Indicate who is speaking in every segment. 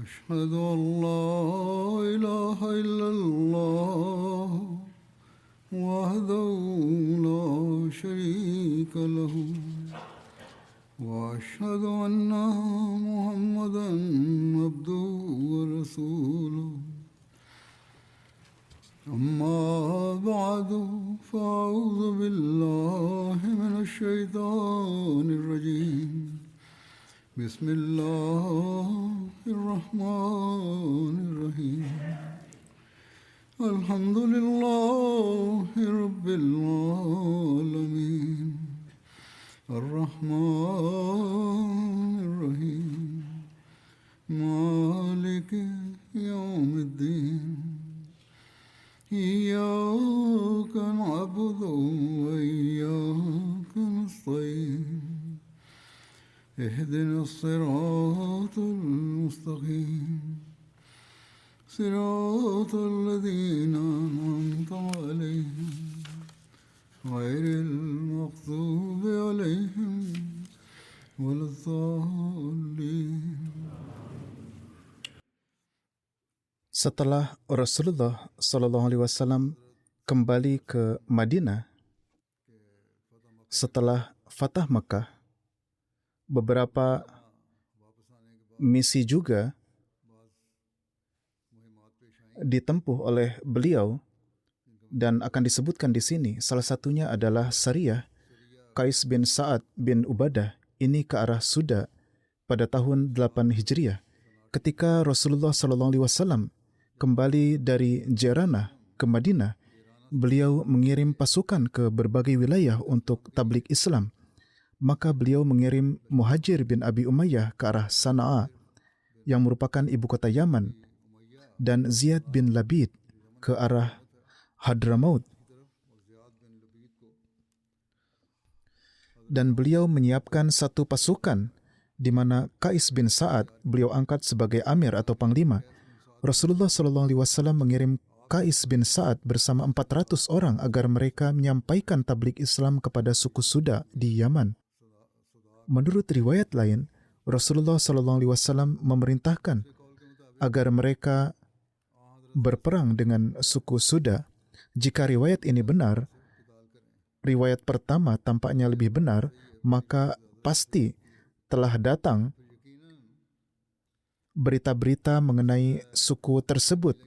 Speaker 1: أشهد أن لا إله إلا الله وحده لا شريك له وأشهد أن محمدا عبده ورسوله أما بعد فأعوذ بالله من الشيطان الرجيم بسم الله الرحمن الرحيم الحمد لله رب العالمين الرحمن الرحيم مالك يوم الدين إياك نعبد وإياك نستعين اهدنا الصراط المستقيم صراط الذين أنعمت عليهم غير المغضوب عليهم ولا الضالين.
Speaker 2: Setelah Rasulullah SAW kembali ke Madinah setelah Fatah Makkah, beberapa misi juga ditempuh oleh beliau dan akan disebutkan di sini. Salah satunya adalah Sariyah Qais bin Sa'ad bin Ubadah ini ke arah Suda pada tahun 8 Hijriah. Ketika Rasulullah SAW kembali dari Jiranah ke Madinah, beliau mengirim pasukan ke berbagai wilayah untuk tabligh Islam. Maka beliau mengirim Muhajir bin Abi Umayyah ke arah Sana'a yang merupakan ibu kota Yaman dan Ziyad bin Labid ke arah Hadramaut. Dan beliau menyiapkan satu pasukan di mana Qais bin Sa'ad beliau angkat sebagai amir atau panglima. Rasulullah SAW mengirim Qais bin Sa'ad bersama 400 orang agar mereka menyampaikan tabligh Islam kepada suku Suda di Yaman. Menurut riwayat lain, Rasulullah SAW memerintahkan agar mereka berperang dengan suku Suda. Jika riwayat ini benar, riwayat pertama tampaknya lebih benar, maka pasti telah datang berita-berita mengenai suku tersebut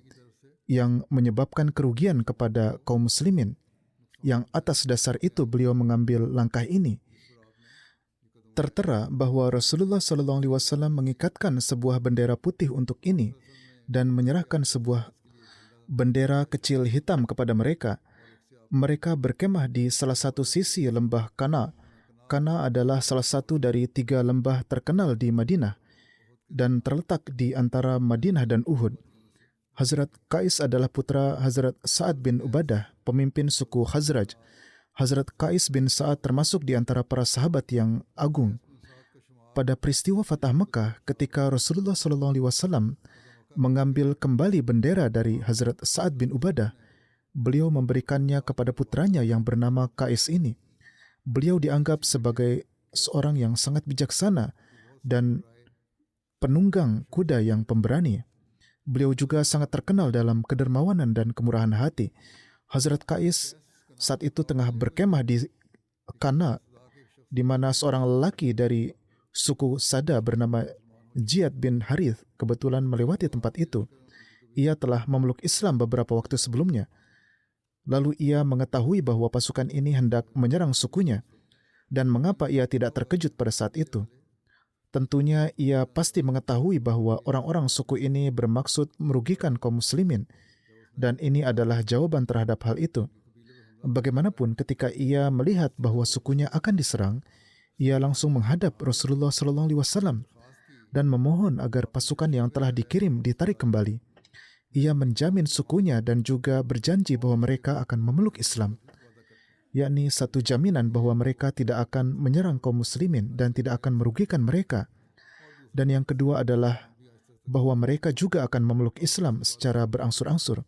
Speaker 2: yang menyebabkan kerugian kepada kaum muslimin. Yang atas dasar itu beliau mengambil langkah ini. Tertera bahwa Rasulullah SAW mengikatkan sebuah bendera putih untuk ini dan menyerahkan sebuah bendera kecil hitam kepada mereka. Mereka berkemah di salah satu sisi lembah Kana. Kana adalah salah satu dari 3 lembah terkenal di Madinah dan terletak di antara Madinah dan Uhud. Hazrat Qais adalah putra Hazrat Sa'ad bin Ubadah, pemimpin suku Khazraj. Hazrat Qais bin Sa'ad termasuk di antara para sahabat yang agung. Pada peristiwa Fatah Mekah, ketika Rasulullah SAW mengambil kembali bendera dari Hazrat Sa'ad bin Ubadah, beliau memberikannya kepada putranya yang bernama Qais ini. Beliau dianggap sebagai seorang yang sangat bijaksana dan penunggang kuda yang pemberani. Beliau juga sangat terkenal dalam kedermawanan dan kemurahan hati. Hazrat Qais saat itu tengah berkemah di Kana, di mana seorang lelaki dari suku Sada bernama Ziyad bin Harith kebetulan melewati tempat itu. Ia telah memeluk Islam beberapa waktu sebelumnya. Lalu ia mengetahui bahwa pasukan ini hendak menyerang sukunya. Dan mengapa ia tidak terkejut pada saat itu? Tentunya ia pasti mengetahui bahwa orang-orang suku ini bermaksud merugikan kaum muslimin. Dan ini adalah jawaban terhadap hal itu. Bagaimanapun ketika ia melihat bahwa sukunya akan diserang, ia langsung menghadap Rasulullah SAW dan memohon agar pasukan yang telah dikirim ditarik kembali. Ia menjamin sukunya dan juga berjanji bahwa mereka akan memeluk Islam, yakni satu jaminan bahwa mereka tidak akan menyerang kaum muslimin dan tidak akan merugikan mereka. Dan yang kedua adalah bahwa mereka juga akan memeluk Islam secara berangsur-angsur.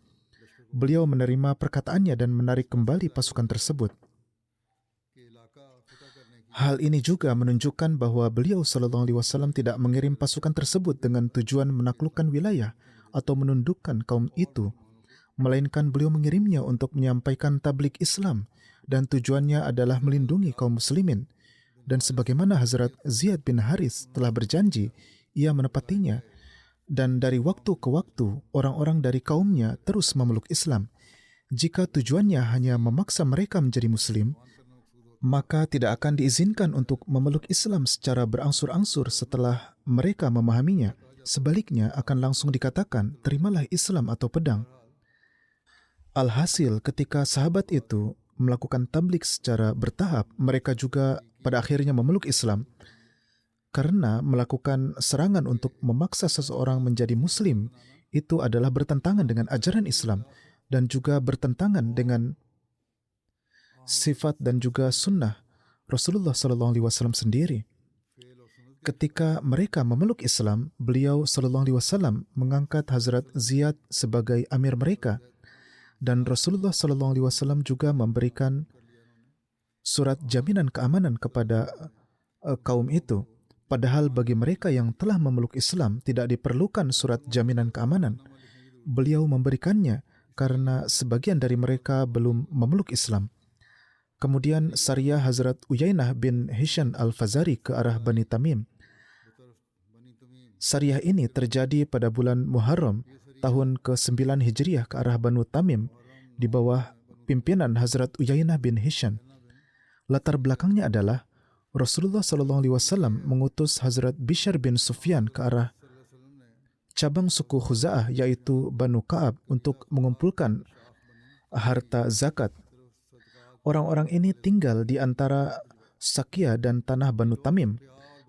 Speaker 2: Beliau menerima perkataannya dan menarik kembali pasukan tersebut. Hal ini juga menunjukkan bahwa beliau sallallahu alaihi wasallam tidak mengirim pasukan tersebut dengan tujuan menaklukkan wilayah atau menundukkan kaum itu, melainkan beliau mengirimnya untuk menyampaikan tabligh Islam dan tujuannya adalah melindungi kaum muslimin. Dan sebagaimana Hazrat Ziyad bin Haris telah berjanji, ia menepatinya. Dan dari waktu ke waktu, orang-orang dari kaumnya terus memeluk Islam. Jika tujuannya hanya memaksa mereka menjadi muslim, maka tidak akan diizinkan untuk memeluk Islam secara berangsur-angsur setelah mereka memahaminya. Sebaliknya akan langsung dikatakan, terimalah Islam atau pedang. Alhasil, ketika sahabat itu melakukan tabligh secara bertahap, mereka juga pada akhirnya memeluk Islam. Karena melakukan serangan untuk memaksa seseorang menjadi muslim itu adalah bertentangan dengan ajaran Islam dan juga bertentangan dengan sifat dan juga sunnah Rasulullah SAW sendiri. Ketika mereka memeluk Islam, beliau SAW mengangkat Hazrat Ziyad sebagai amir mereka, dan Rasulullah SAW juga memberikan surat jaminan keamanan kepada kaum itu. Padahal bagi mereka yang telah memeluk Islam tidak diperlukan surat jaminan keamanan. Beliau memberikannya karena sebagian dari mereka belum memeluk Islam. Kemudian Sariyah Hazrat Uyainah bin Hishan al-Fazari ke arah Bani Tamim. Sariyah ini terjadi pada bulan Muharram tahun ke-9 Hijriah ke arah Banu Tamim di bawah pimpinan Hazrat Uyainah bin Hishan. Latar belakangnya adalah Rasulullah SAW mengutus Hazrat Bishr bin Sufyan ke arah cabang suku Khuza'ah yaitu Banu Ka'ab untuk mengumpulkan harta zakat. Orang-orang ini tinggal di antara Sakia dan tanah Banu Tamim.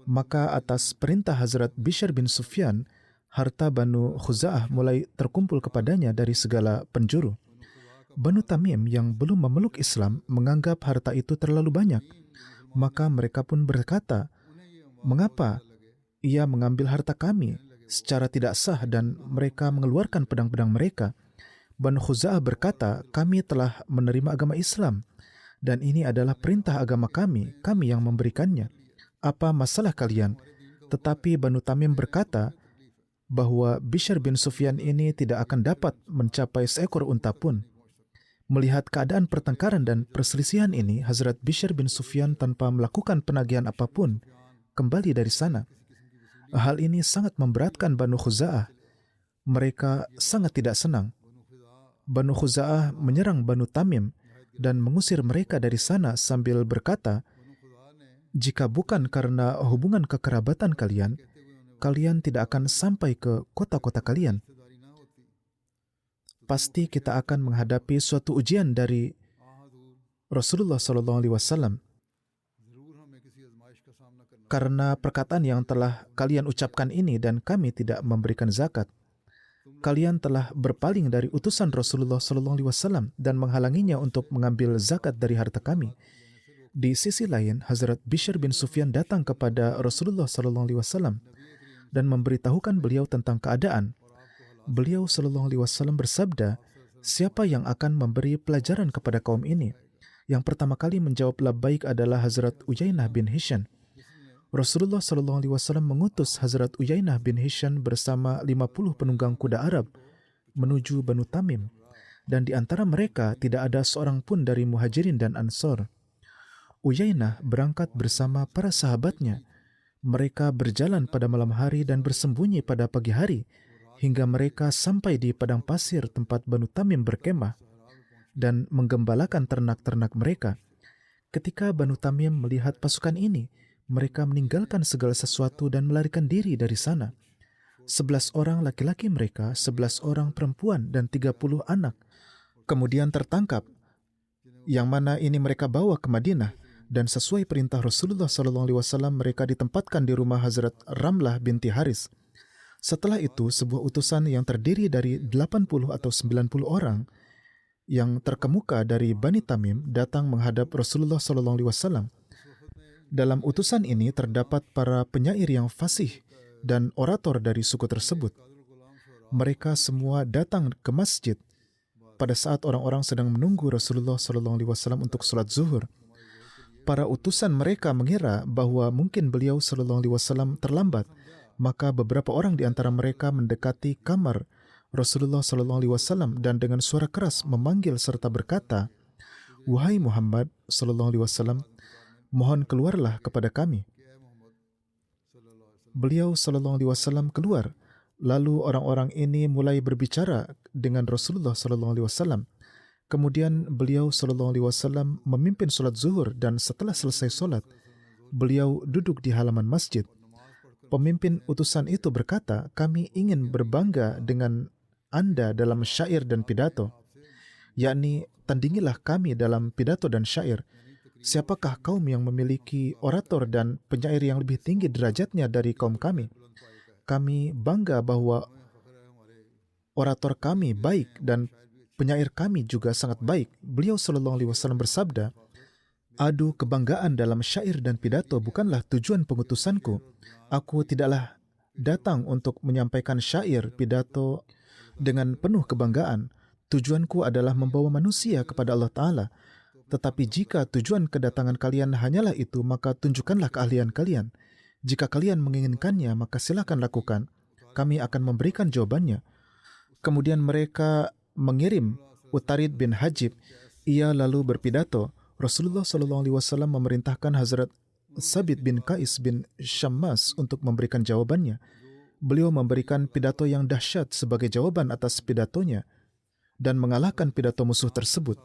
Speaker 2: Maka atas perintah Hazrat Bishr bin Sufyan, harta Banu Khuza'ah mulai terkumpul kepadanya dari segala penjuru. Banu Tamim yang belum memeluk Islam menganggap harta itu terlalu banyak. Maka mereka pun berkata, "Mengapa ia mengambil harta kami secara tidak sah?" Dan mereka mengeluarkan pedang-pedang mereka. Banu Khuza'ah berkata, "Kami telah menerima agama Islam dan ini adalah perintah agama kami yang memberikannya. Apa masalah kalian?" Tetapi Banu Tamim berkata bahwa Bishr bin Sufyan ini tidak akan dapat mencapai seekor unta pun. Melihat keadaan pertengkaran dan perselisihan ini, Hazrat Bishr bin Sufyan tanpa melakukan penagihan apapun kembali dari sana. Hal ini sangat memberatkan Banu Khuza'ah. Mereka sangat tidak senang. Banu Khuza'ah menyerang Banu Tamim dan mengusir mereka dari sana sambil berkata, "Jika bukan karena hubungan kekerabatan kalian, kalian tidak akan sampai ke kota-kota kalian. Pasti kita akan menghadapi suatu ujian dari Rasulullah SAW karena perkataan yang telah kalian ucapkan ini dan kami tidak memberikan zakat. Kalian telah berpaling dari utusan Rasulullah SAW dan menghalanginya untuk mengambil zakat dari harta kami." Di sisi lain, Hazrat Bishr bin Sufyan datang kepada Rasulullah SAW dan memberitahukan beliau tentang keadaan. Beliau SAW bersabda, "Siapa yang akan memberi pelajaran kepada kaum ini?" Yang pertama kali menjawab labbaik adalah Hazrat Uyainah bin Hishan. Rasulullah SAW mengutus Hazrat Uyainah bin Hishan bersama 50 penunggang kuda Arab menuju Banu Tamim, dan di antara mereka tidak ada seorang pun dari Muhajirin dan Ansor. Uyainah berangkat bersama para sahabatnya. Mereka berjalan pada malam hari dan bersembunyi pada pagi hari hingga mereka sampai di padang pasir tempat Banu Tamim berkemah dan menggembalakan ternak-ternak mereka. Ketika Banu Tamim melihat pasukan ini, mereka meninggalkan segala sesuatu dan melarikan diri dari sana. 11 orang laki-laki mereka, 11 orang perempuan, dan 30 anak kemudian tertangkap, yang mana ini mereka bawa ke Madinah. Dan sesuai perintah Rasulullah SAW, mereka ditempatkan di rumah Hazrat Ramlah binti Haris. Setelah itu, sebuah utusan yang terdiri dari 80 atau 90 orang yang terkemuka dari Bani Tamim datang menghadap Rasulullah SAW. Dalam utusan ini terdapat para penyair yang fasih dan orator dari suku tersebut. Mereka semua datang ke masjid pada saat orang-orang sedang menunggu Rasulullah SAW untuk sholat zuhur. Para utusan mereka mengira bahwa mungkin beliau sallallahu alaihi wasallam terlambat, maka beberapa orang di antara mereka mendekati kamar Rasulullah sallallahu alaihi wasallam dan dengan suara keras memanggil serta berkata, "Wahai Muhammad sallallahu alaihi wasallam, mohon keluarlah kepada kami." Beliau sallallahu alaihi wasallam keluar. Lalu orang-orang ini mulai berbicara dengan Rasulullah sallallahu alaihi wasallam. Kemudian beliau sallallahu alaihi wasallam memimpin salat zuhur dan setelah selesai salat, beliau duduk di halaman masjid. Pemimpin utusan itu berkata, "Kami ingin berbangga dengan Anda dalam syair dan pidato, yakni tandingilah kami dalam pidato dan syair. Siapakah kaum yang memiliki orator dan penyair yang lebih tinggi derajatnya dari kaum kami? Kami bangga bahwa orator kami baik dan penyair kami juga sangat baik." Beliau sallallahu alaihi wasallam bersabda, "Adu kebanggaan dalam syair dan pidato bukanlah tujuan pengutusanku. Aku tidaklah datang untuk menyampaikan syair pidato dengan penuh kebanggaan. Tujuanku adalah membawa manusia kepada Allah Ta'ala. Tetapi jika tujuan kedatangan kalian hanyalah itu, maka tunjukkanlah keahlian kalian. Jika kalian menginginkannya, maka silakan lakukan. Kami akan memberikan jawabannya." Kemudian mereka mengirim Utarid bin Hajib. Ia lalu berpidato. Rasulullah SAW memerintahkan Hazrat Sabit bin Qais bin Syammas untuk memberikan jawabannya. Beliau memberikan pidato yang dahsyat sebagai jawaban atas pidatonya dan mengalahkan pidato musuh tersebut.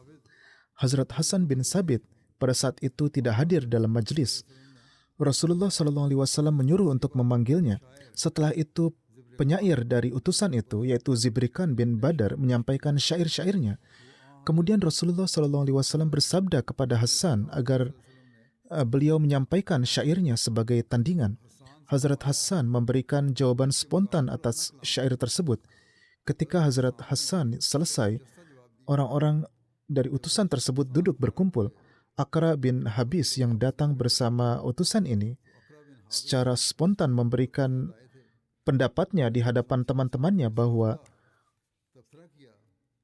Speaker 2: Hazrat Hasan bin Sabit pada saat itu tidak hadir dalam majlis. Rasulullah SAW menyuruh untuk memanggilnya. Setelah itu, penyair dari utusan itu, yaitu Zibrikan bin Badar, menyampaikan syair-syairnya. Kemudian Rasulullah SAW bersabda kepada Hasan agar beliau menyampaikan syairnya sebagai tandingan. Hazrat Hasan memberikan jawaban spontan atas syair tersebut. Ketika Hazrat Hasan selesai, orang-orang dari utusan tersebut duduk berkumpul. Aqra bin Habis yang datang bersama utusan ini secara spontan memberikan pendapatnya di hadapan teman-temannya bahwa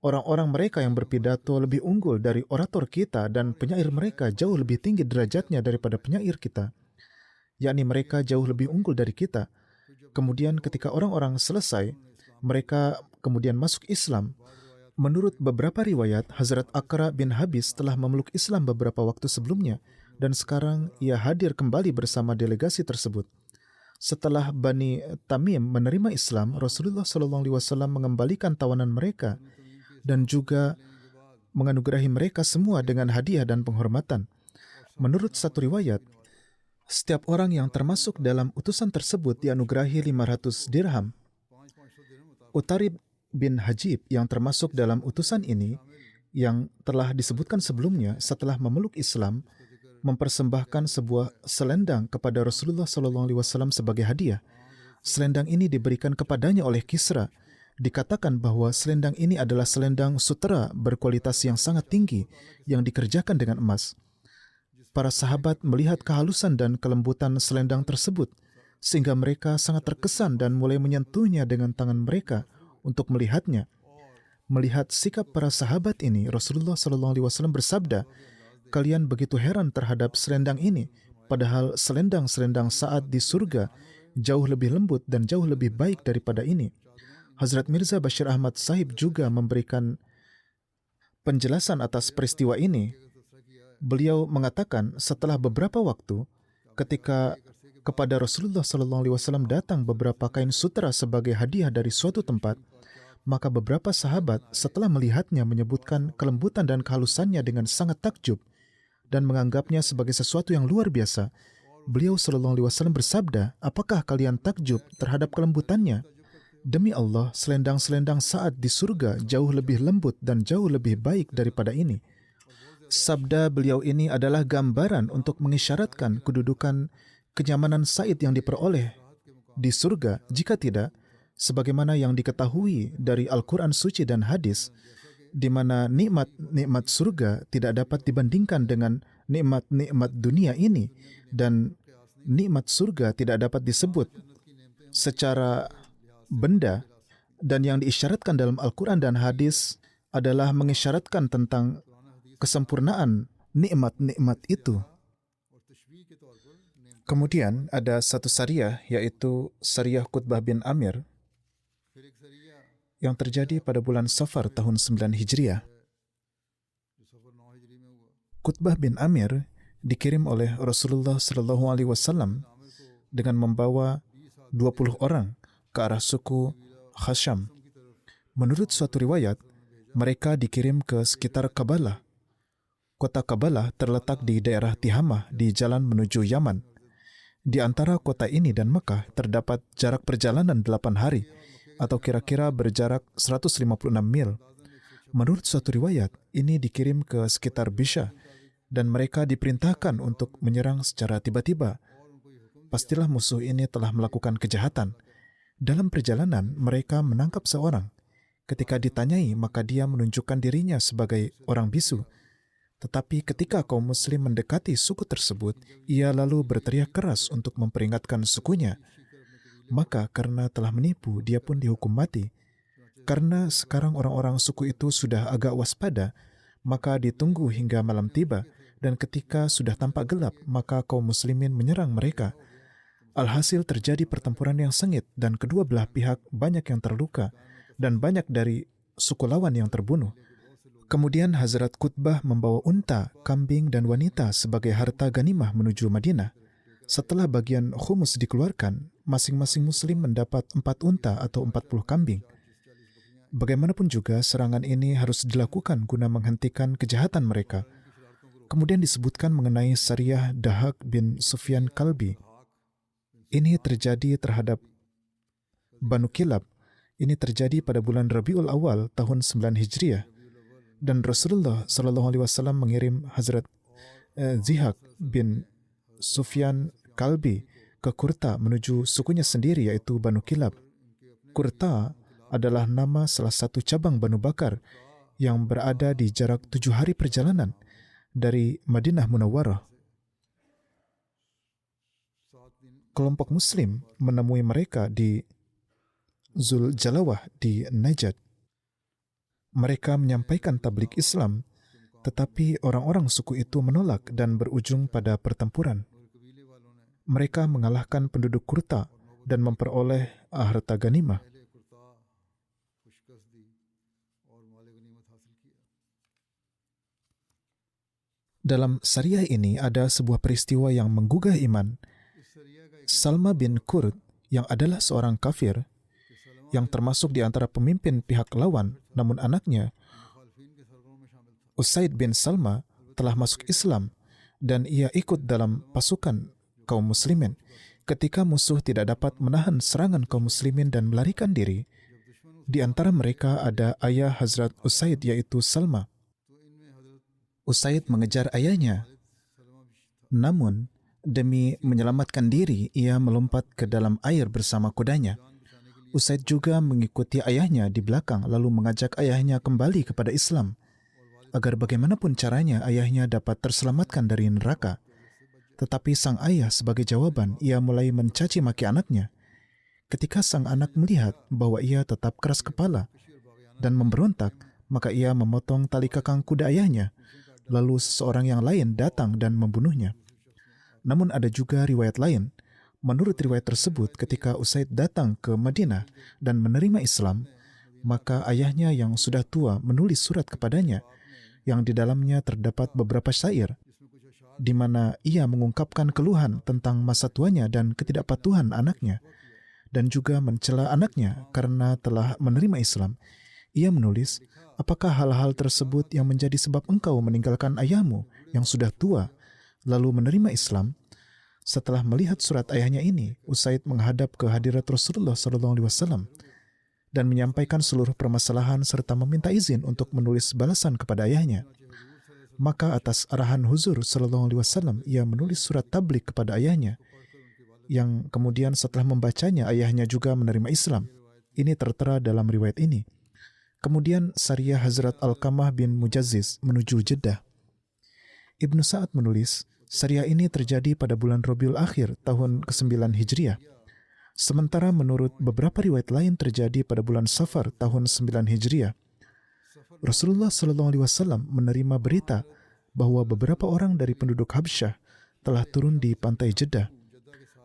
Speaker 2: orang-orang mereka yang berpidato lebih unggul dari orator kita dan penyair mereka jauh lebih tinggi derajatnya daripada penyair kita, yakni mereka jauh lebih unggul dari kita. Kemudian ketika orang-orang selesai, mereka kemudian masuk Islam. Menurut beberapa riwayat, Hazrat Aqra bin Habis telah memeluk Islam beberapa waktu sebelumnya dan sekarang ia hadir kembali bersama delegasi tersebut. Setelah Bani Tamim menerima Islam, Rasulullah SAW mengembalikan tawanan mereka dan juga menganugerahi mereka semua dengan hadiah dan penghormatan. Menurut satu riwayat, setiap orang yang termasuk dalam utusan tersebut dianugerahi 500 dirham. Utarid bin Hajib yang termasuk dalam utusan ini, yang telah disebutkan sebelumnya, setelah memeluk Islam, mempersembahkan sebuah selendang kepada Rasulullah SAW sebagai hadiah. Selendang ini diberikan kepadanya oleh Kisra. Dikatakan bahwa selendang ini adalah selendang sutera berkualitas yang sangat tinggi yang dikerjakan dengan emas. Para sahabat melihat kehalusan dan kelembutan selendang tersebut, sehingga mereka sangat terkesan dan mulai menyentuhnya dengan tangan mereka untuk melihatnya. Melihat sikap para sahabat ini, Rasulullah SAW bersabda, "Kalian begitu heran terhadap selendang ini, padahal selendang-selendang saat di surga jauh lebih lembut dan jauh lebih baik daripada ini." Hazrat Mirza Bashir Ahmad Sahib juga memberikan penjelasan atas peristiwa ini. Beliau mengatakan setelah beberapa waktu, ketika kepada Rasulullah SAW datang beberapa kain sutera sebagai hadiah dari suatu tempat, maka beberapa sahabat setelah melihatnya menyebutkan kelembutan dan kehalusannya dengan sangat takjub dan menganggapnya sebagai sesuatu yang luar biasa. Beliau SAW bersabda, "Apakah kalian takjub terhadap kelembutannya? Demi Allah, selendang-selendang saat di surga jauh lebih lembut dan jauh lebih baik daripada ini." Sabda beliau ini adalah gambaran untuk mengisyaratkan kedudukan kenyamanan Said yang diperoleh di surga. Jika tidak, sebagaimana yang diketahui dari Al-Quran Suci dan Hadis, di mana nikmat-nikmat surga tidak dapat dibandingkan dengan nikmat-nikmat dunia ini, dan nikmat surga tidak dapat disebut secara benda, dan yang diisyaratkan dalam Al-Quran dan Hadis adalah mengisyaratkan tentang kesempurnaan nikmat-nikmat itu. Kemudian ada satu syariah, yaitu syariah Qutbah bin Amir, yang terjadi pada bulan Safar tahun 9 Hijriah. Qutbah bin Amir dikirim oleh Rasulullah SAW dengan membawa 20 orang ke arah suku Hasham. Menurut suatu riwayat, mereka dikirim ke sekitar Kabalah. Kota Kabalah terletak di daerah Tihamah di jalan menuju Yaman. Di antara kota ini dan Mekah terdapat jarak perjalanan 8 hari atau kira-kira berjarak 156 mil. Menurut suatu riwayat, ini dikirim ke sekitar Bisha dan mereka diperintahkan untuk menyerang secara tiba-tiba. Pastilah musuh ini telah melakukan kejahatan. Dalam perjalanan, mereka menangkap seorang. Ketika ditanyai, maka dia menunjukkan dirinya sebagai orang bisu. Tetapi ketika kaum muslim mendekati suku tersebut, ia lalu berteriak keras untuk memperingatkan sukunya. Maka karena telah menipu, dia pun dihukum mati. Karena sekarang orang-orang suku itu sudah agak waspada, maka ditunggu hingga malam tiba, dan ketika sudah tampak gelap, maka kaum muslimin menyerang mereka. Alhasil terjadi pertempuran yang sengit dan kedua belah pihak banyak yang terluka dan banyak dari suku lawan yang terbunuh. Kemudian Hazrat Qutbah membawa unta, kambing, dan wanita sebagai harta ganimah menuju Madinah. Setelah bagian khumus dikeluarkan, masing-masing muslim mendapat 4 unta atau 40 kambing. Bagaimanapun juga, serangan ini harus dilakukan guna menghentikan kejahatan mereka. Kemudian disebutkan mengenai syariah Dahak bin Sufyan Kalbi. Ini terjadi terhadap Banu Kilab. Ini terjadi pada bulan Rabiul Awal tahun 9 Hijriah. Dan Rasulullah SAW mengirim Hazrat Zihak bin Sufyan Kalbi ke Kurta menuju sukunya sendiri, yaitu Banu Kilab. Kurta adalah nama salah satu cabang Banu Bakar yang berada di jarak 7 hari perjalanan dari Madinah Munawwarah. Kelompok Muslim menemui mereka di Zul Jalawah di Najd. Mereka menyampaikan tabligh Islam, tetapi orang-orang suku itu menolak dan berujung pada pertempuran. Mereka mengalahkan penduduk Kurta dan memperoleh harta ganimah. Dalam syariah ini ada sebuah peristiwa yang menggugah iman. Salma bin Kurd, yang adalah seorang kafir, yang termasuk di antara pemimpin pihak lawan, namun anaknya, Usaid bin Salma, telah masuk Islam dan ia ikut dalam pasukan kaum muslimin. Ketika musuh tidak dapat menahan serangan kaum muslimin dan melarikan diri, di antara mereka ada ayah Hazrat Usaid, yaitu Salma. Usaid mengejar ayahnya, namun demi menyelamatkan diri, ia melompat ke dalam air bersama kudanya. Usaid juga mengikuti ayahnya di belakang lalu mengajak ayahnya kembali kepada Islam agar bagaimanapun caranya ayahnya dapat terselamatkan dari neraka. Tetapi sang ayah sebagai jawaban, ia mulai mencaci maki anaknya. Ketika sang anak melihat bahwa ia tetap keras kepala dan memberontak, maka ia memotong tali kekang kuda ayahnya. Lalu seseorang yang lain datang dan membunuhnya. Namun ada juga riwayat lain. Menurut riwayat tersebut, ketika Usaid datang ke Madinah dan menerima Islam, maka ayahnya yang sudah tua menulis surat kepadanya yang di dalamnya terdapat beberapa syair di mana ia mengungkapkan keluhan tentang masa tuanya dan ketidakpatuhan anaknya dan juga mencela anaknya karena telah menerima Islam. Ia menulis, "Apakah hal-hal tersebut yang menjadi sebab engkau meninggalkan ayahmu yang sudah tua lalu menerima Islam?" Setelah melihat surat ayahnya ini, Usaid menghadap ke hadirat Rasulullah SAW dan menyampaikan seluruh permasalahan serta meminta izin untuk menulis balasan kepada ayahnya. Maka atas arahan Huzur SAW, ia menulis surat tabligh kepada ayahnya, yang kemudian setelah membacanya, ayahnya juga menerima Islam. Ini tertera dalam riwayat ini. Kemudian syariah Hazrat Alqamah bin Mujazziz menuju Jeddah. Ibnu Sa'ad menulis, syariah ini terjadi pada bulan Rabiul Akhir tahun ke-9 Hijriah. Sementara menurut beberapa riwayat lain terjadi pada bulan Safar tahun 9 Hijriah. Rasulullah SAW menerima berita bahwa beberapa orang dari penduduk Habsyah telah turun di pantai Jeddah.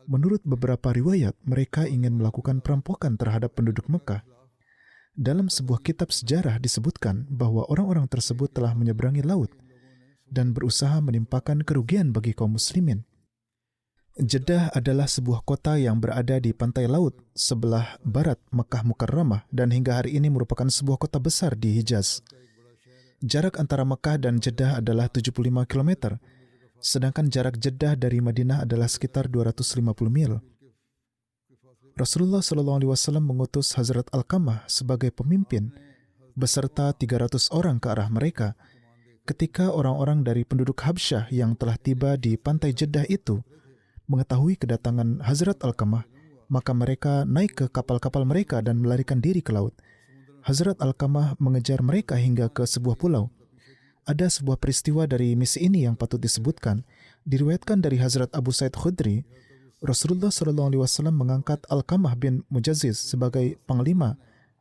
Speaker 2: Menurut beberapa riwayat, mereka ingin melakukan perampokan terhadap penduduk Mekah. Dalam sebuah kitab sejarah disebutkan bahwa orang-orang tersebut telah menyeberangi laut dan berusaha menimpakan kerugian bagi kaum muslimin. Jeddah adalah sebuah kota yang berada di pantai laut sebelah barat Makkah Mukarramah dan hingga hari ini merupakan sebuah kota besar di Hijaz. Jarak antara Makkah dan Jeddah adalah 75 km, sedangkan jarak Jeddah dari Madinah adalah sekitar 250 mil. Rasulullah SAW mengutus Hazrat Alqamah sebagai pemimpin beserta 300 orang ke arah mereka. Ketika orang-orang dari penduduk Habsyah yang telah tiba di pantai Jeddah itu mengetahui kedatangan Hazrat Alqamah, maka mereka naik ke kapal-kapal mereka dan melarikan diri ke laut. Hazrat Alqamah mengejar mereka hingga ke sebuah pulau. Ada sebuah peristiwa dari misi ini yang patut disebutkan. Diriwayatkan dari Hazrat Abu Sa'id Khudri, Rasulullah SAW mengangkat Alqamah bin Mujaziz sebagai panglima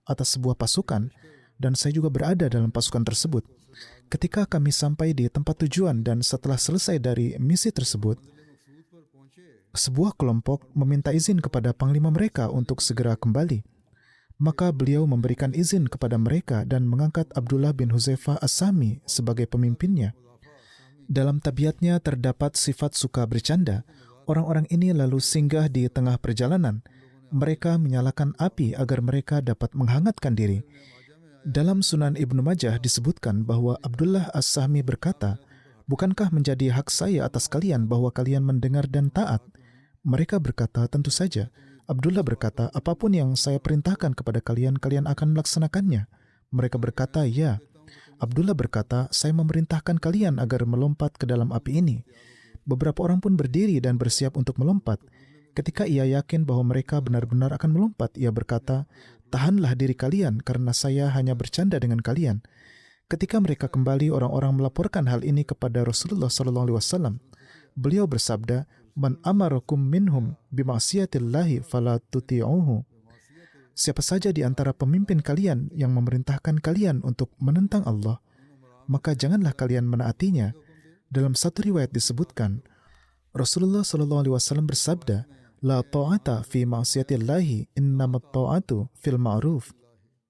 Speaker 2: atas sebuah pasukan dan saya juga berada dalam pasukan tersebut. Ketika kami sampai di tempat tujuan dan setelah selesai dari misi tersebut, sebuah kelompok meminta izin kepada panglima mereka untuk segera kembali. Maka beliau memberikan izin kepada mereka dan mengangkat Abdullah bin Huzaifah As-Sahmi sebagai pemimpinnya. Dalam tabiatnya terdapat sifat suka bercanda. Orang-orang ini lalu singgah di tengah perjalanan. Mereka menyalakan api agar mereka dapat menghangatkan diri. Dalam Sunan Ibnu Majah disebutkan bahwa Abdullah As-Sahmi berkata, "Bukankah menjadi hak saya atas kalian bahwa kalian mendengar dan taat?" Mereka berkata, "Tentu saja." Abdullah berkata, "Apapun yang saya perintahkan kepada kalian, kalian akan melaksanakannya." Mereka berkata, "Ya." Abdullah berkata, "Saya memerintahkan kalian agar melompat ke dalam api ini." Beberapa orang pun berdiri dan bersiap untuk melompat. Ketika ia yakin bahwa mereka benar-benar akan melompat, ia berkata, "Tahanlah diri kalian, karena saya hanya bercanda dengan kalian." Ketika mereka kembali, orang-orang melaporkan hal ini kepada Rasulullah SAW. Beliau bersabda, "Man amarakum minhum bima'siyatillahi fala tuti'uhu." Siapa saja di antara pemimpin kalian yang memerintahkan kalian untuk menentang Allah, maka janganlah kalian menaatinya. Dalam satu riwayat disebutkan, Rasulullah SAW bersabda, "La ta'ata fi ma'siyatillahi, innamat ta'atu fil ma'ruf."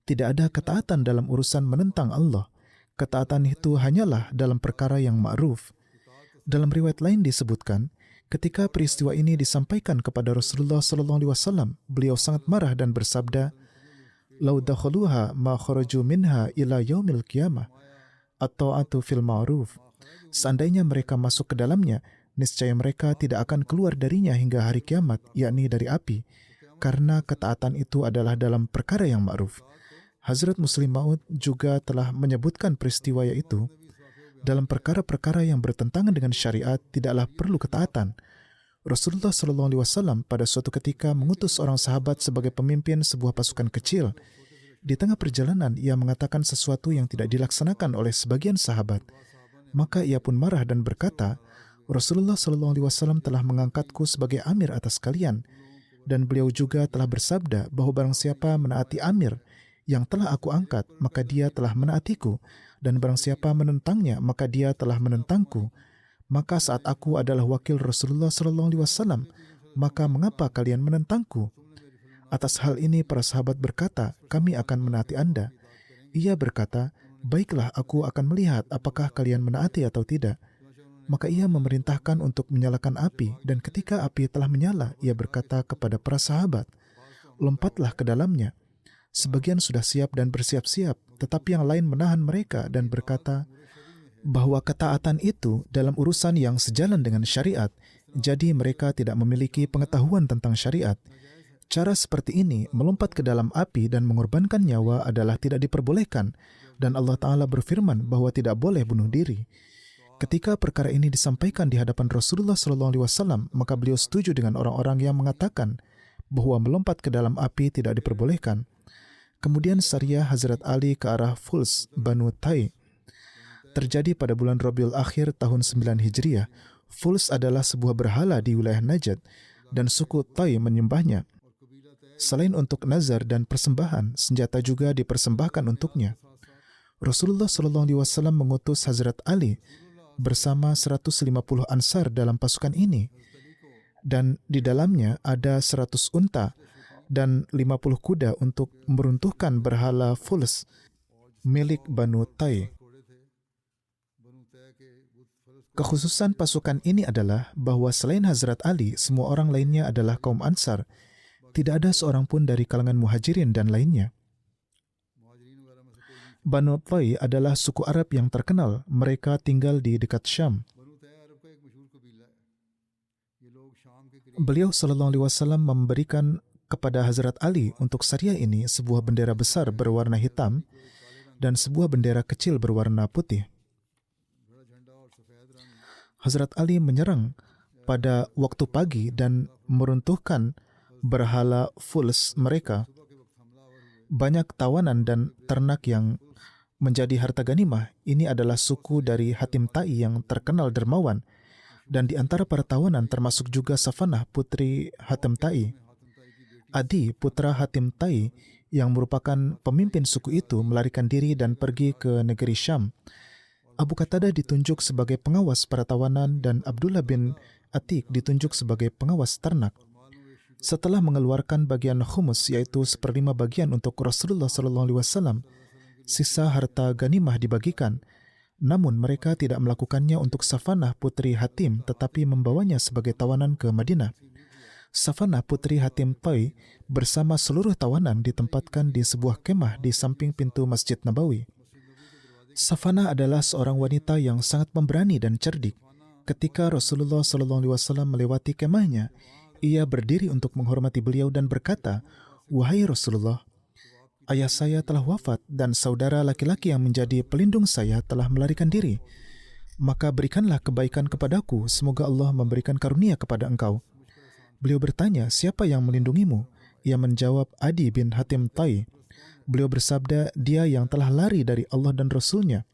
Speaker 2: Tidak ada ketaatan dalam urusan menentang Allah. Ketaatan itu hanyalah dalam perkara yang ma'ruf. Dalam riwayat lain disebutkan, ketika peristiwa ini disampaikan kepada Rasulullah SAW, beliau sangat marah dan bersabda, "Lau dakhaluha ma kharaju minha ila yaumil qiyamah, at-ta'atu fil ma'ruf." Seandainya mereka masuk ke dalamnya, niscaya mereka tidak akan keluar darinya hingga hari kiamat, yakni dari api, karena ketaatan itu adalah dalam perkara yang ma'ruf. Hazrat Muslim Maud juga telah menyebutkan peristiwa yaitu, dalam perkara-perkara yang bertentangan dengan syariat tidaklah perlu ketaatan. Rasulullah SAW pada suatu ketika mengutus seorang sahabat sebagai pemimpin sebuah pasukan kecil. Di tengah perjalanan, ia mengatakan sesuatu yang tidak dilaksanakan oleh sebagian sahabat. Maka ia pun marah dan berkata, "Rasulullah SAW telah mengangkatku sebagai amir atas kalian, dan beliau juga telah bersabda bahwa barang siapa menaati amir yang telah aku angkat, maka dia telah menaatiku, dan barang siapa menentangnya, maka dia telah menentangku. Maka saat aku adalah wakil Rasulullah SAW, maka mengapa kalian menentangku?" Atas hal ini para sahabat berkata, "Kami akan menaati Anda." Ia berkata, "Baiklah, aku akan melihat apakah kalian menaati atau tidak." Maka ia memerintahkan untuk menyalakan api, dan ketika api telah menyala, ia berkata kepada para sahabat, "Lompatlah ke dalamnya." Sebagian sudah siap dan bersiap-siap, tetapi yang lain menahan mereka dan berkata bahwa ketaatan itu dalam urusan yang sejalan dengan syariat, jadi mereka tidak memiliki pengetahuan tentang syariat. Cara seperti ini, melompat ke dalam api dan mengorbankan nyawa adalah tidak diperbolehkan, dan Allah Ta'ala berfirman bahwa tidak boleh bunuh diri. Ketika perkara ini disampaikan di hadapan Rasulullah SAW, maka beliau setuju dengan orang-orang yang mengatakan bahwa melompat ke dalam api tidak diperbolehkan. Kemudian Sariyah Hazrat Ali ke arah Fuls, Banu Tai, terjadi pada bulan Rabiul Akhir tahun 9 Hijriah. Fuls adalah sebuah berhala di wilayah Najd, dan suku Tai menyembahnya. Selain untuk nazar dan persembahan, senjata juga dipersembahkan untuknya. Rasulullah SAW mengutus Hazrat Ali bersama 150 Ansar dalam pasukan ini. dan di dalamnya ada 100 unta dan 50 kuda untuk meruntuhkan berhala Fuls milik Banu Tai. Kekhususan pasukan ini adalah bahwa selain Hazrat Ali, semua orang lainnya adalah kaum Ansar. Tidak ada seorang pun dari kalangan Muhajirin dan lainnya. Banu Tai adalah suku Arab yang terkenal. Mereka tinggal di dekat Syam. Beliau sallallahu alaihi wasallam memberikan kepada Hazrat Ali untuk Syariah ini sebuah bendera besar berwarna hitam dan sebuah bendera kecil berwarna putih. Hazrat Ali menyerang pada waktu pagi dan meruntuhkan berhala Fuls mereka. Banyak tawanan dan ternak yang menjadi harta ganimah. Ini adalah suku dari Hatim Tai yang terkenal dermawan, dan di antara para tawanan termasuk juga Safanah, putri Hatim Tai. Adi, putra Hatim Tai, yang merupakan pemimpin suku itu, melarikan diri dan pergi ke negeri Syam. Abu Qatadah ditunjuk sebagai pengawas para tawanan dan Abdullah bin Atiq ditunjuk sebagai pengawas ternak. Setelah mengeluarkan bagian khumus, yaitu 1/5 bagian untuk Rasulullah SAW, sisa harta ganimah dibagikan. Namun mereka tidak melakukannya untuk Safanah putri Hatim, tetapi membawanya sebagai tawanan ke Madinah. Safanah putri Hatim Tai bersama seluruh tawanan ditempatkan di sebuah kemah di samping pintu Masjid Nabawi. Safanah adalah seorang wanita yang sangat pemberani dan cerdik. Ketika Rasulullah SAW melewati kemahnya, ia berdiri untuk menghormati beliau dan berkata, "Wahai Rasulullah, ayah saya telah wafat dan saudara laki-laki yang menjadi pelindung saya telah melarikan diri. Maka berikanlah kebaikan kepadaku, semoga Allah memberikan karunia kepada engkau." Beliau bertanya, "Siapa yang melindungimu?" Ia menjawab, "Adi bin Hatim Tai." Beliau bersabda, "Dia yang telah lari dari Allah dan Rasul-Nya."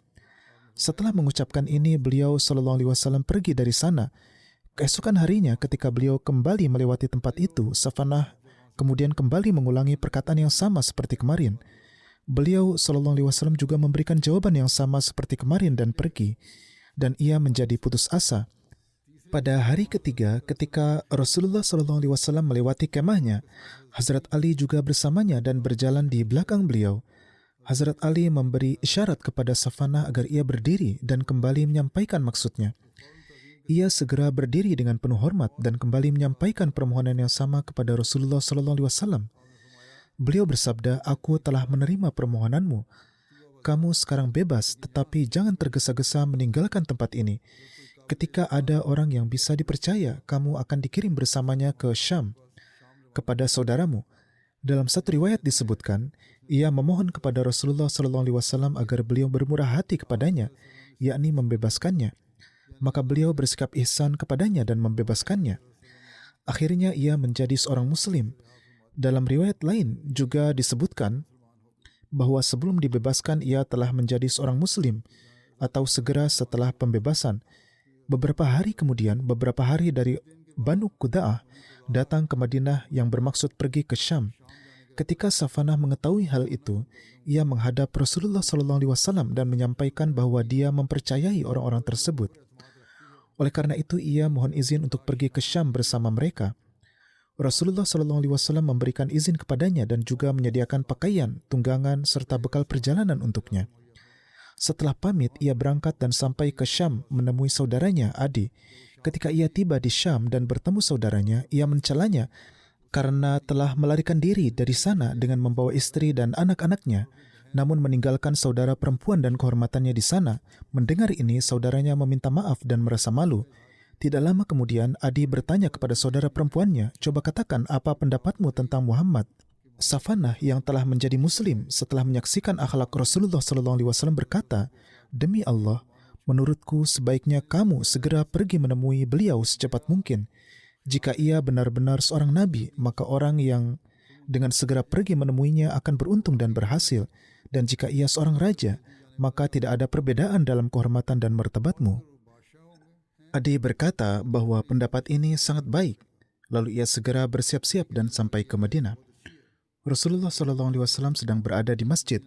Speaker 2: Setelah mengucapkan ini, beliau SAW pergi dari sana. Keesokan harinya, ketika beliau kembali melewati tempat itu, Safanah kemudian kembali mengulangi perkataan yang sama seperti kemarin. Beliau SAW juga memberikan jawaban yang sama seperti kemarin dan pergi, dan ia menjadi putus asa. Pada hari ketiga, ketika Rasulullah SAW melewati kemahnya, Hazrat Ali juga bersamanya dan berjalan di belakang beliau. Hazrat Ali memberi isyarat kepada Safanah agar ia berdiri dan kembali menyampaikan maksudnya. Ia segera berdiri dengan penuh hormat dan kembali menyampaikan permohonan yang sama kepada Rasulullah SAW. Beliau bersabda, "Aku telah menerima permohonanmu. Kamu sekarang bebas, tetapi jangan tergesa-gesa meninggalkan tempat ini. Ketika ada orang yang bisa dipercaya, kamu akan dikirim bersamanya ke Syam, kepada saudaramu." Dalam satu riwayat disebutkan, ia memohon kepada Rasulullah SAW agar beliau bermurah hati kepadanya, yakni membebaskannya. Maka beliau bersikap ihsan kepadanya dan membebaskannya. Akhirnya ia menjadi seorang Muslim. Dalam riwayat lain juga disebutkan bahwa sebelum dibebaskan ia telah menjadi seorang Muslim atau segera setelah pembebasan. Beberapa hari kemudian, beberapa hari dari Banu Quda'ah datang ke Madinah yang bermaksud pergi ke Syam. Ketika Safanah mengetahui hal itu, ia menghadap Rasulullah SAW dan menyampaikan bahwa dia mempercayai orang-orang tersebut. Oleh karena itu, ia mohon izin untuk pergi ke Syam bersama mereka. Rasulullah SAW memberikan izin kepadanya dan juga menyediakan pakaian, tunggangan, serta bekal perjalanan untuknya. Setelah pamit, ia berangkat dan sampai ke Syam menemui saudaranya, Adi. Ketika ia tiba di Syam dan bertemu saudaranya, ia mencelanya karena telah melarikan diri dari sana dengan membawa istri dan anak-anaknya, namun meninggalkan saudara perempuan dan kehormatannya di sana. Mendengar ini, saudaranya meminta maaf dan merasa malu. Tidak lama kemudian, Adi bertanya kepada saudara perempuannya, "Coba katakan apa pendapatmu tentang Muhammad?" Safanah yang telah menjadi Muslim setelah menyaksikan akhlak Rasulullah SAW berkata, "Demi Allah, menurutku sebaiknya kamu segera pergi menemui beliau secepat mungkin. Jika ia benar-benar seorang nabi, maka orang yang dengan segera pergi menemuinya akan beruntung dan berhasil. Dan jika ia seorang raja, maka tidak ada perbedaan dalam kehormatan dan martabatmu." Adi berkata bahwa pendapat ini sangat baik. Lalu ia segera bersiap-siap dan sampai ke Madinah. Rasulullah SAW sedang berada di masjid.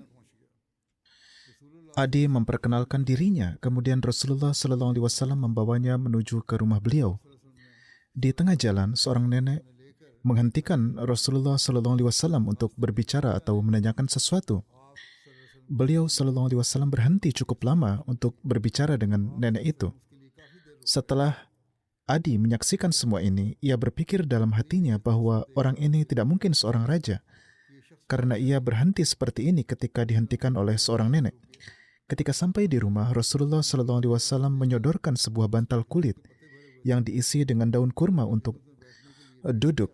Speaker 2: Adi memperkenalkan dirinya, kemudian Rasulullah SAW membawanya menuju ke rumah beliau. Di tengah jalan, seorang nenek menghentikan Rasulullah SAW untuk berbicara atau menanyakan sesuatu. Beliau SAW berhenti cukup lama untuk berbicara dengan nenek itu. Setelah Adi menyaksikan semua ini, ia berpikir dalam hatinya bahwa orang ini tidak mungkin seorang raja, karena ia berhenti seperti ini ketika dihentikan oleh seorang nenek. Ketika sampai di rumah, Rasulullah SAW menyodorkan sebuah bantal kulit yang diisi dengan daun kurma untuk duduk.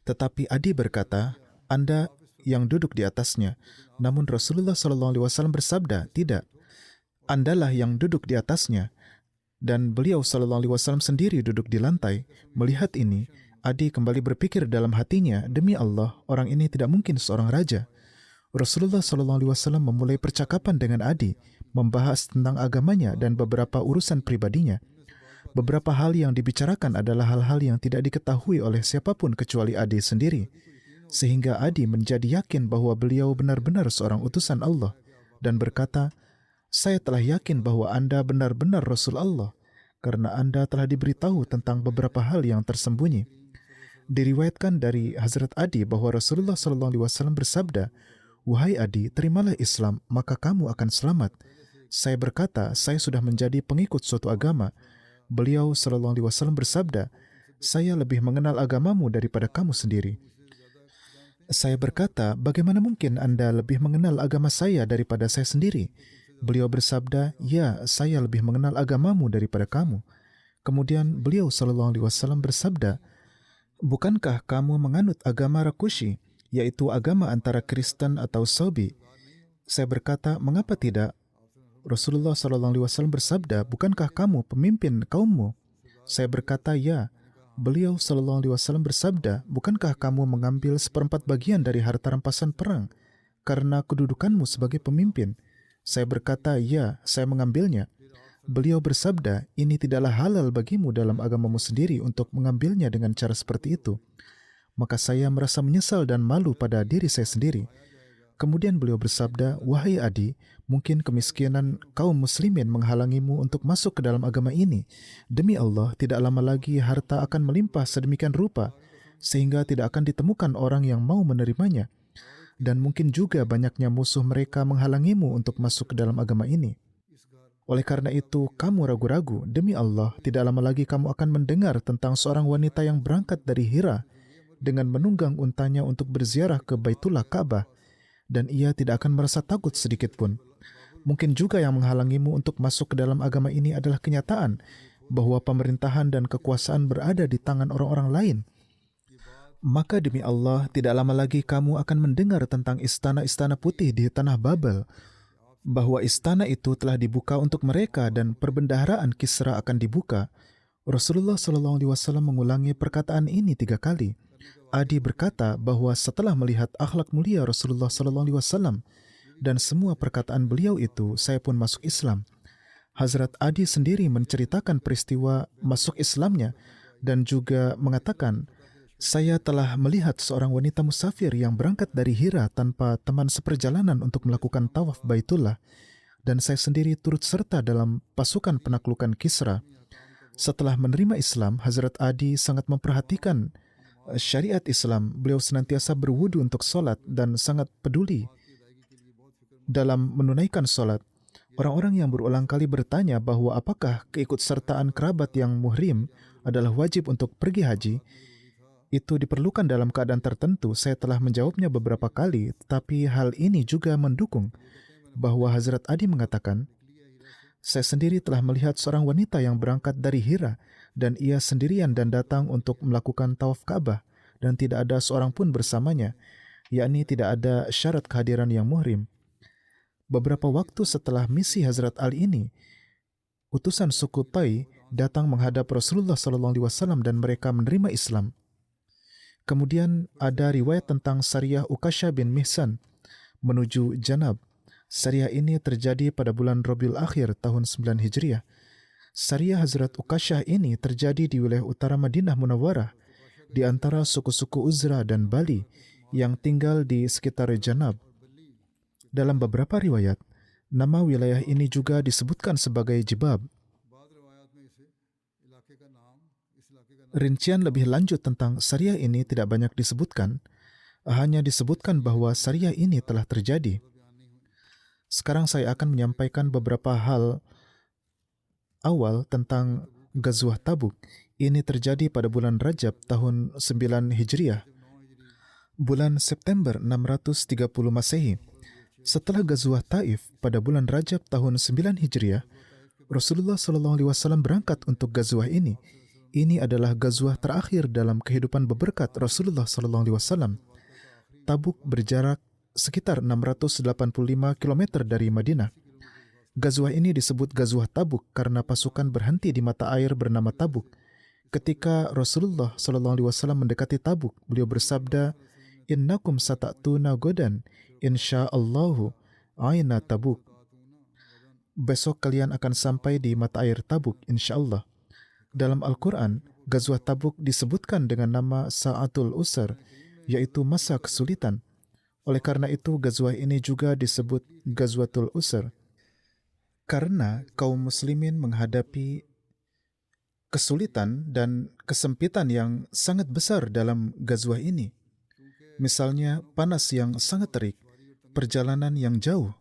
Speaker 2: Tetapi Adi berkata, "Anda yang duduk di atasnya." Namun Rasulullah SAW bersabda, "Tidak, Andalah yang duduk di atasnya." Dan beliau SAW sendiri duduk di lantai. Melihat ini, Adi kembali berpikir dalam hatinya, "Demi Allah, orang ini tidak mungkin seorang raja." Rasulullah SAW memulai percakapan dengan Adi, membahas tentang agamanya dan beberapa urusan pribadinya. Beberapa hal yang dibicarakan adalah hal-hal yang tidak diketahui oleh siapapun kecuali Adi sendiri, sehingga Adi menjadi yakin bahwa beliau benar-benar seorang utusan Allah dan berkata, "Saya telah yakin bahwa Anda benar-benar Rasul Allah, karena Anda telah diberitahu tentang beberapa hal yang tersembunyi." Diriwayatkan dari Hazrat Adi bahwa Rasulullah SAW bersabda, "Wahai Adi, terimalah Islam, maka kamu akan selamat." Saya berkata, "Saya sudah menjadi pengikut suatu agama." Beliau SAW bersabda, "Saya lebih mengenal agamamu daripada kamu sendiri." Saya berkata, "Bagaimana mungkin Anda lebih mengenal agama saya daripada saya sendiri?" Beliau bersabda, "Ya, saya lebih mengenal agamamu daripada kamu." Kemudian beliau SAW bersabda, "Bukankah kamu menganut agama Rakushi, yaitu agama antara Kristen atau Sabi?" Saya berkata, "Mengapa tidak?" Rasulullah SAW bersabda, "Bukankah kamu pemimpin kaummu?" Saya berkata, "Ya." Beliau SAW bersabda, "Bukankah kamu mengambil 1/4 bagian dari harta rampasan perang karena kedudukanmu sebagai pemimpin?" Saya berkata, "Ya, saya mengambilnya." Beliau bersabda, "Ini tidaklah halal bagimu dalam agamamu sendiri untuk mengambilnya dengan cara seperti itu." Maka saya merasa menyesal dan malu pada diri saya sendiri. Kemudian beliau bersabda, "Wahai Adi, mungkin kemiskinan kaum muslimin menghalangimu untuk masuk ke dalam agama ini. Demi Allah, tidak lama lagi harta akan melimpah sedemikian rupa, sehingga tidak akan ditemukan orang yang mau menerimanya. Dan mungkin juga banyaknya musuh mereka menghalangimu untuk masuk ke dalam agama ini. Oleh karena itu, kamu ragu-ragu. Demi Allah, tidak lama lagi kamu akan mendengar tentang seorang wanita yang berangkat dari Hira dengan menunggang untanya untuk berziarah ke Baitullah Ka'bah, dan ia tidak akan merasa takut sedikit pun. Mungkin juga yang menghalangimu untuk masuk ke dalam agama ini adalah kenyataan bahwa pemerintahan dan kekuasaan berada di tangan orang-orang lain. Maka demi Allah, tidak lama lagi kamu akan mendengar tentang istana-istana putih di tanah Babel, bahwa istana itu telah dibuka untuk mereka dan perbendaharaan Kisra akan dibuka." Rasulullah SAW mengulangi perkataan ini 3 kali. Adi berkata bahwa setelah melihat akhlak mulia Rasulullah SAW dan semua perkataan beliau itu, saya pun masuk Islam. Hazrat Adi sendiri menceritakan peristiwa masuk Islamnya dan juga mengatakan, "Saya telah melihat seorang wanita musafir yang berangkat dari Hira tanpa teman seperjalanan untuk melakukan tawaf Baitullah, dan saya sendiri turut serta dalam pasukan penaklukan Kisra." Setelah menerima Islam, Hazrat Adi sangat memperhatikan syariat Islam. Beliau senantiasa berwudu untuk solat dan sangat peduli dalam menunaikan solat. Orang-orang yang berulang kali bertanya bahwa apakah keikutsertaan kerabat yang muhrim adalah wajib untuk pergi haji, itu diperlukan dalam keadaan tertentu. Saya telah menjawabnya beberapa kali, tetapi hal ini juga mendukung bahwa Hazrat Adi mengatakan, "Saya sendiri telah melihat seorang wanita yang berangkat dari Hira dan ia sendirian dan datang untuk melakukan tawaf Ka'bah dan tidak ada seorang pun bersamanya, yakni tidak ada syarat kehadiran yang muhrim." Beberapa waktu setelah misi Hazrat Ali ini, utusan suku Tai datang menghadap Rasulullah SAW dan mereka menerima Islam. Kemudian ada riwayat tentang Sariyah Ukasha bin Mihsan menuju Janab. Sariyah ini terjadi pada bulan Rabiul Akhir tahun 9 Hijriah. Sariyah Hazrat Ukasha ini terjadi di wilayah utara Madinah Munawwarah di antara suku-suku Uzra dan Bali yang tinggal di sekitar Janab. Dalam beberapa riwayat, nama wilayah ini juga disebutkan sebagai Jibab. Rincian lebih lanjut tentang syariah ini tidak banyak disebutkan, hanya disebutkan bahwa syariah ini telah terjadi. Sekarang saya akan menyampaikan beberapa hal awal tentang Ghazwah Tabuk. Ini terjadi pada bulan Rajab tahun 9 Hijriah, bulan September 630 Masehi. Setelah Ghazwah Taif pada bulan Rajab tahun 9 Hijriah, Rasulullah SAW berangkat untuk Ghazwah ini. Ini adalah Ghazwah terakhir dalam kehidupan beberkat Rasulullah SAW. Tabuk berjarak sekitar 685 km dari Madinah. Ghazwah ini disebut Ghazwah Tabuk karena pasukan berhenti di mata air bernama Tabuk. Ketika Rasulullah SAW mendekati Tabuk, beliau bersabda, "Innakum sata'tuna godan, insyaallahu aina Tabuk." Besok kalian akan sampai di mata air Tabuk, insyaallah. Dalam Al-Quran, Ghazwah Tabuk disebutkan dengan nama Sa'atul Usr, yaitu masa kesulitan. Oleh karena itu, Ghazwah ini juga disebut Ghazwatul Usr, karena kaum muslimin menghadapi kesulitan dan kesempitan yang sangat besar dalam Ghazwah ini. Misalnya, panas yang sangat terik, perjalanan yang jauh,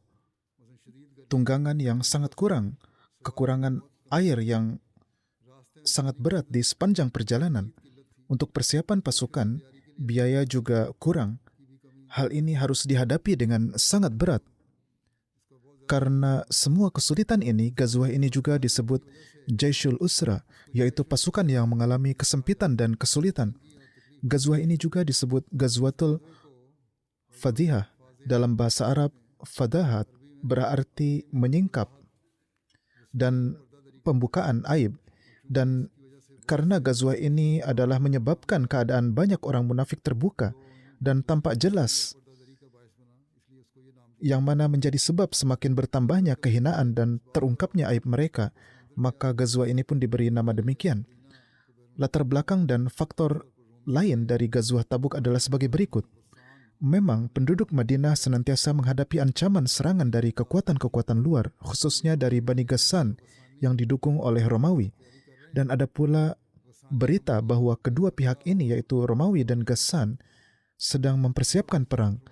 Speaker 2: tunggangan yang sangat kurang, kekurangan air yang sangat berat di sepanjang perjalanan. Untuk persiapan pasukan, biaya juga kurang. Hal ini harus dihadapi dengan sangat berat. Karena semua kesulitan ini, Ghazwah ini juga disebut Jaishul Usra, yaitu pasukan yang mengalami kesempitan dan kesulitan. Ghazwah ini juga disebut Ghazwatul Fadihah. Dalam bahasa Arab, Fadahat berarti menyingkap dan pembukaan aib. Dan karena Ghazwah ini adalah menyebabkan keadaan banyak orang munafik terbuka dan tampak jelas, yang mana menjadi sebab semakin bertambahnya kehinaan dan terungkapnya aib mereka, maka Ghazwah ini pun diberi nama demikian. Latar belakang dan faktor lain dari Ghazwah Tabuk adalah sebagai berikut. Memang penduduk Madinah senantiasa menghadapi ancaman serangan dari kekuatan-kekuatan luar, khususnya dari Bani Ghassan yang didukung oleh Romawi. Dan ada pula berita bahwa kedua pihak ini, yaitu Romawi dan Ghassan, sedang mempersiapkan perang.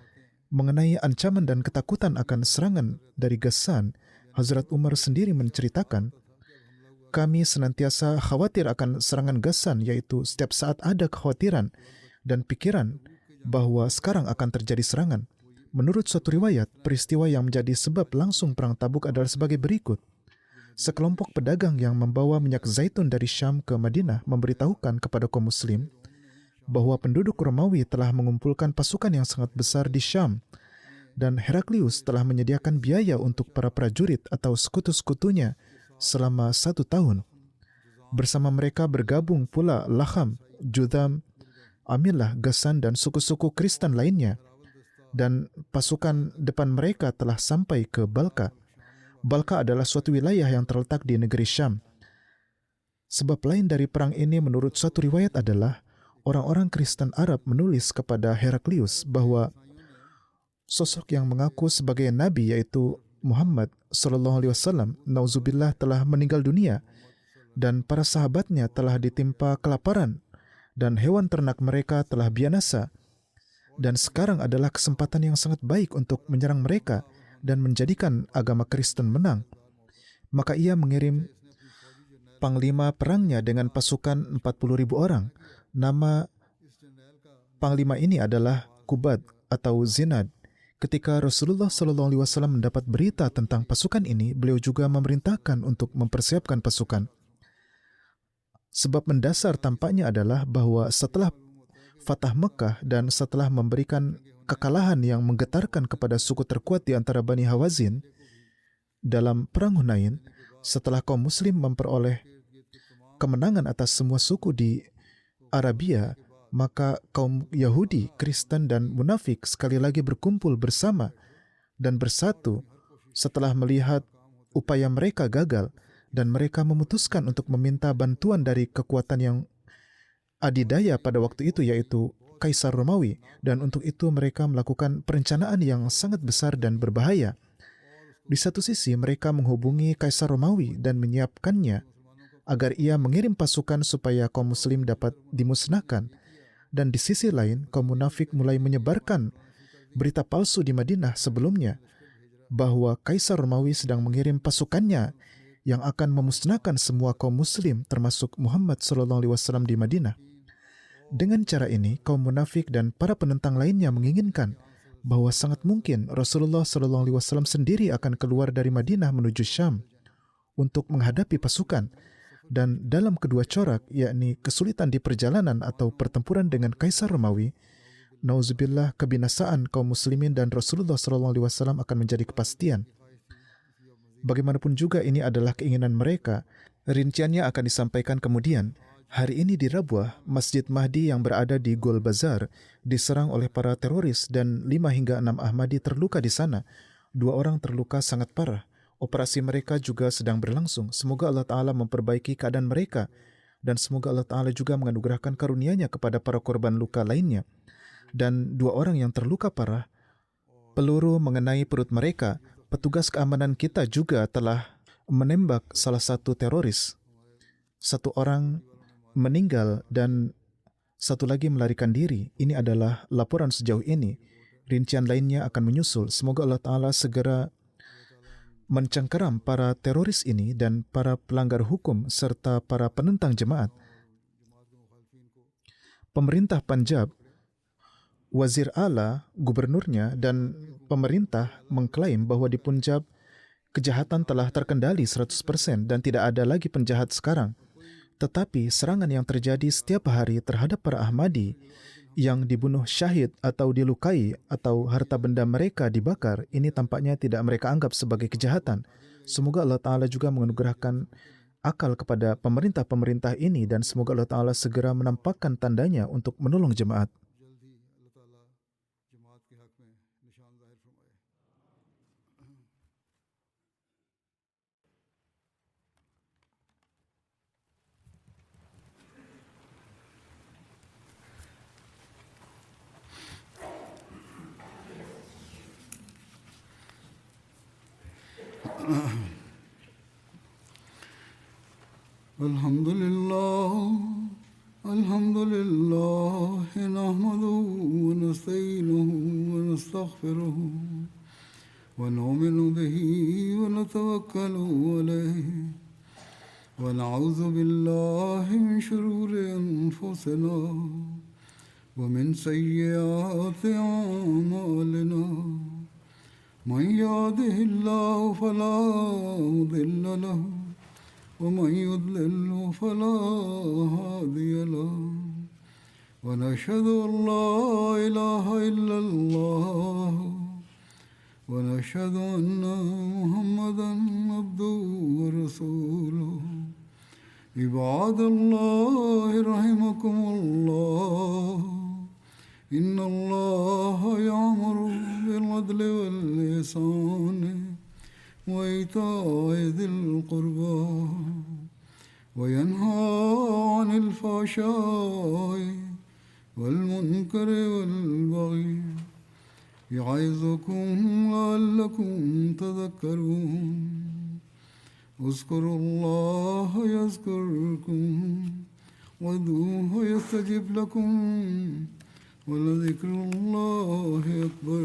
Speaker 2: Mengenai ancaman dan ketakutan akan serangan dari Ghassan, Hazrat Umar sendiri menceritakan, "Kami senantiasa khawatir akan serangan Ghassan, yaitu setiap saat ada kekhawatiran dan pikiran bahwa sekarang akan terjadi serangan." Menurut suatu riwayat, peristiwa yang menjadi sebab langsung perang Tabuk adalah sebagai berikut. Sekelompok pedagang yang membawa minyak zaitun dari Syam ke Madinah memberitahukan kepada kaum muslim bahwa penduduk Romawi telah mengumpulkan pasukan yang sangat besar di Syam, dan Heraklius telah menyediakan biaya untuk para prajurit atau sekutu-sekutunya selama 1 tahun. Bersama mereka bergabung pula Laham, Judham, Amilah, Ghassan, dan suku-suku Kristen lainnya. Dan pasukan depan mereka telah sampai ke Balka. Balka adalah suatu wilayah yang terletak di negeri Syam. Sebab lain dari perang ini menurut suatu riwayat adalah orang-orang Kristen Arab menulis kepada Heraklius bahwa sosok yang mengaku sebagai nabi, yaitu Muhammad SAW, nauzubillah, telah meninggal dunia dan para sahabatnya telah ditimpa kelaparan dan hewan ternak mereka telah binasa, dan sekarang adalah kesempatan yang sangat baik untuk menyerang mereka dan menjadikan agama Kristen menang. Maka ia mengirim panglima perangnya dengan pasukan 40.000 orang. Nama panglima ini adalah Kubad atau Zinad. Ketika Rasulullah SAW mendapat berita tentang pasukan ini, beliau juga memerintahkan untuk mempersiapkan pasukan. Sebab mendasar tampaknya adalah bahwa setelah Fatah Mekah dan setelah memberikan kekalahan yang menggetarkan kepada suku terkuat di antara Bani Hawazin dalam Perang Hunain, setelah kaum muslim memperoleh kemenangan atas semua suku di Arabia, maka kaum Yahudi, Kristen, dan munafik sekali lagi berkumpul bersama dan bersatu setelah melihat upaya mereka gagal, dan mereka memutuskan untuk meminta bantuan dari kekuatan yang adidaya pada waktu itu, yaitu Kaisar Romawi, dan untuk itu mereka melakukan perencanaan yang sangat besar dan berbahaya. Di satu sisi mereka menghubungi Kaisar Romawi dan menyiapkannya agar ia mengirim pasukan supaya kaum muslim dapat dimusnahkan. Dan di sisi lain, kaum munafik mulai menyebarkan berita palsu di Madinah sebelumnya bahwa Kaisar Romawi sedang mengirim pasukannya yang akan memusnahkan semua kaum muslim termasuk Muhammad SAW di Madinah. Dengan cara ini, kaum munafik dan para penentang lainnya menginginkan bahwa sangat mungkin Rasulullah SAW sendiri akan keluar dari Madinah menuju Syam untuk menghadapi pasukan. Dan dalam kedua corak, yakni kesulitan di perjalanan atau pertempuran dengan Kaisar Romawi, nauzubillah, kebinasaan kaum muslimin dan Rasulullah SAW akan menjadi kepastian. Bagaimanapun juga ini adalah keinginan mereka. Rinciannya akan disampaikan kemudian. Hari ini di Rabwah, Masjid Mahdi yang berada di Gol Bazar diserang oleh para teroris dan 5 hingga 6 Ahmadi terluka di sana. 2 orang terluka sangat parah. Operasi mereka juga sedang berlangsung. Semoga Allah Ta'ala memperbaiki keadaan mereka dan semoga Allah Ta'ala juga menganugerahkan karunia-Nya kepada para korban luka lainnya. Dan 2 orang yang terluka parah, peluru mengenai perut mereka. Petugas keamanan kita juga telah menembak salah satu teroris. 1 orang meninggal dan 1 lagi melarikan diri. Ini adalah laporan sejauh ini. Rincian lainnya akan menyusul. Semoga Allah Ta'ala segera mencengkeram para teroris ini dan para pelanggar hukum serta para penentang jemaat. Pemerintah Punjab, Wazir A'la, gubernurnya, dan pemerintah mengklaim bahwa di Punjab kejahatan telah terkendali 100% dan tidak ada lagi penjahat sekarang. Tetapi serangan yang terjadi setiap hari terhadap para Ahmadi yang dibunuh syahid atau dilukai atau harta benda mereka dibakar, ini tampaknya tidak mereka anggap sebagai kejahatan. Semoga Allah Ta'ala juga menganugerahkan akal kepada pemerintah-pemerintah ini dan semoga Allah Ta'ala segera menampakkan tandanya untuk menolong jemaat.
Speaker 1: Alhamdulillah, nahmaduhu wa nasta'inuhu wa nastaghfiruhu wa nu'minu bihi wa natawakkalu alayhi wa na'udzu billahi min shururi anfusina wa min sayyiati a'malina. Man yahdihillahu fala mudilla lahu ومن يضلل فلا هادي له ونشهد أن لا إله إلا الله ونشهد أن محمدا عبده ورسوله. عباد الله رحمكم الله إن الله يأمر بالعدل والإحسان وإيتاء ذي القربى وينهى عن الفحشاء والمنكر والبغي يعظكم لعلكم تذكرون. اذكروا الله يذكركم وادعوه يستجب لكم ولذكر الله أكبر.